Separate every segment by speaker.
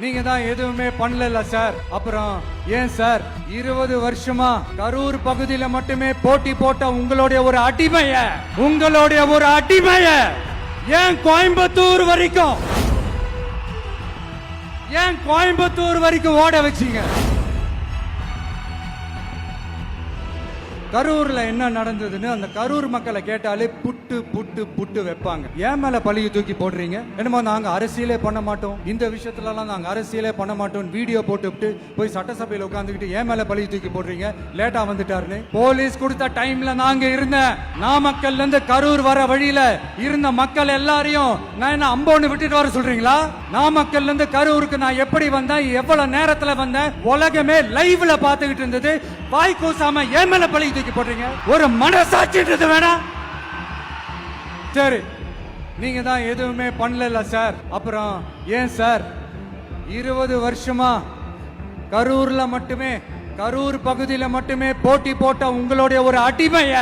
Speaker 1: நீங்க தான் எதுவுமே பண்ணல சார். அப்புறம் ஏன் சார் 20 வருஷமா கரூர் பகுதியில மட்டுமே போட்டி போட்ட உங்களுடைய ஒரு அடிமைய ஏன் கோயம்புத்தூர் வரைக்கும் ஓட வச்சீங்க? கரூர்ல என்ன நடந்ததுன்னு அந்த கரூர் மக்களை கேட்டாலே புட்டு புட்டு புட்டு வைப்பாங்க. ஏன் மேல பழிய தூக்கி போடுறீங்க? என்னமோ நாங்க அரசியலே பண்ண மாட்டோம், இந்த விஷயத்துல எல்லாம் நாங்க அரசியலே பண்ண மாட்டோம் வீடியோ போட்டுவிட்டு போய் சட்டசபையில உட்காந்துக்கிட்டு ஏன் மேல பழிய தூக்கி போடுறீங்க? லேட்டா வந்துட்டாருன்னு போலீஸ் கொடுத்த டைம்ல நாங்க இருந்தேன். நாமக்கல்ல இருந்து கரூர் வர வழியில இருந்த மக்கள் எல்லாரையும் நான் என்ன அம்போன்னு விட்டுட்டு வர சொல்றீங்களா? நாமக்கல்ல இருந்து கரூருக்கு நான் எப்படி வந்தேன், எவ்வளவு நேரத்துல வந்தேன், உலகமே லைவ்ல பாத்துக்கிட்டு இருந்தது. வாய் கூசாம ஏன் மேல பழி தூக்கி போடுறீங்க? ஒரு மனசாட்சின்றது வேணாம். சரி, நீங்க தான் எதுவுமே பண்ணல சார். அப்புறம் ஏன் சார் 20 வருஷமா கரூர் பகுதியில மட்டுமே போட்டி போட்ட உங்களுடைய ஒரு அடிமைய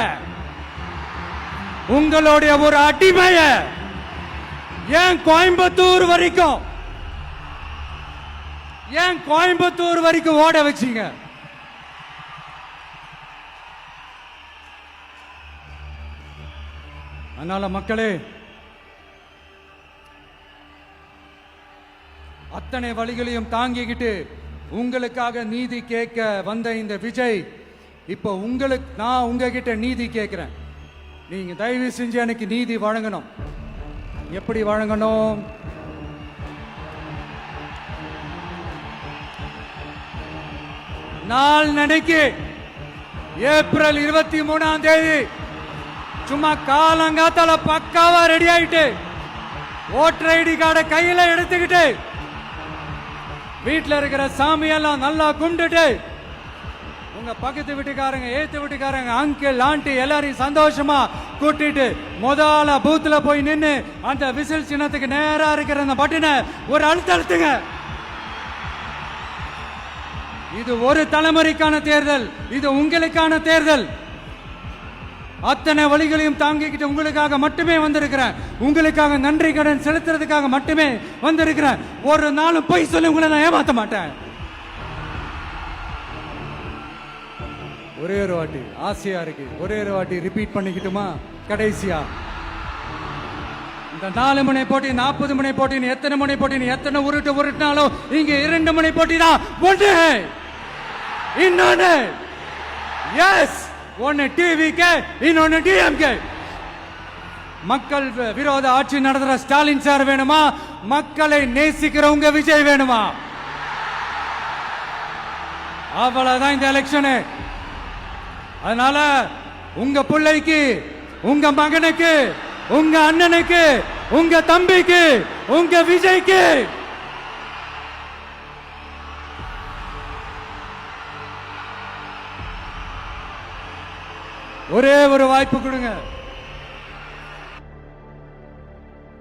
Speaker 1: ஏன் கோயம்புத்தூர் வரைக்கும் ஓட வச்சீங்க? அதனால மக்களே, அத்தனை வழிகளையும் தாங்கிக்கிட்டு உங்களுக்காக நீதி கேட்க வந்த இந்த விஜய், இப்ப நான் உங்ககிட்ட நீதி கேட்கிறேன். நீங்க தயவு செஞ்சு எனக்கு நீதி வழங்கணும். எப்படி வழங்கணும்? நாளைக்கு ஏப்ரல் 23ஆம் தேதி சும்மா காலங்காத்தால பக்காவா ரெடி ஆயிட்டு ஓட்டர் ஐடி கார்டை கையில எடுத்துக்கிட்டு வீட்டுல இருக்கிற சாமியெல்லாம் நல்லா கும்பிட்டுட்டு உங்க பக்கத்து வீட்டுக்காரங்க, ஏத்து வீட்டுக்காரங்க, அங்கிள் ஆண்டி எல்லாரையும் சந்தோஷமா கூட்டிட்டு முதல்ல பூத்துல போய் நின்னு அந்த விசில் சின்னத்துக்கு நேரா இருக்கிற அந்த பட்டனை ஒரு அழுத்துங்க. இது ஒரு தலைமுறைக்கான தேர்தல், இது உங்களுக்கான தேர்தல். அத்தனை வழிகளையும் தாங்கிக்கிட்டு உங்களுக்காக மட்டுமே வந்திருக்கிறேன். உங்களுக்காக நன்றி கடன் செலுத்துறதுக்காக மட்டுமே வந்திருக்கிறேன். ஒரு நாளும் பொய் சொல்லி உங்களை நான் ஏமாத்த மாட்டேன். ஒரே ஒரு வாட்டி ஆசையா இருக்கு, ஒரே ஒரு வாட்டி ரிப்பீட் பண்ணிக்கிட்டுமா? கடைசியா இந்த 4 முனை போட்டி, 40 முனை போட்டி, எத்தனை முனை போட்டி, எத்தனை உருட்டினாலும் இங்க 2 முனை போட்டி தான். ஒன்று இன்னொன்னு எஸ், ஒன்னு டிவிகே, இன்னொன்னு டிஎம்கே. மக்கள் விரோத ஆட்சி நடத்துற ஸ்டாலின் சார் வேணுமா? மக்களை நேசிக்கிறவங்க விஜய் வேணுமா? அவ்வளவுதான் இந்த எலெக்ஷனு. அதனால உங்க பிள்ளைக்கு, உங்க மகனுக்கு, உங்க அண்ணனுக்கு, உங்க தம்பிக்கு, உங்க விஜய்க்கு ஒரே ஒரு வாய்ப்பு கொடுங்க.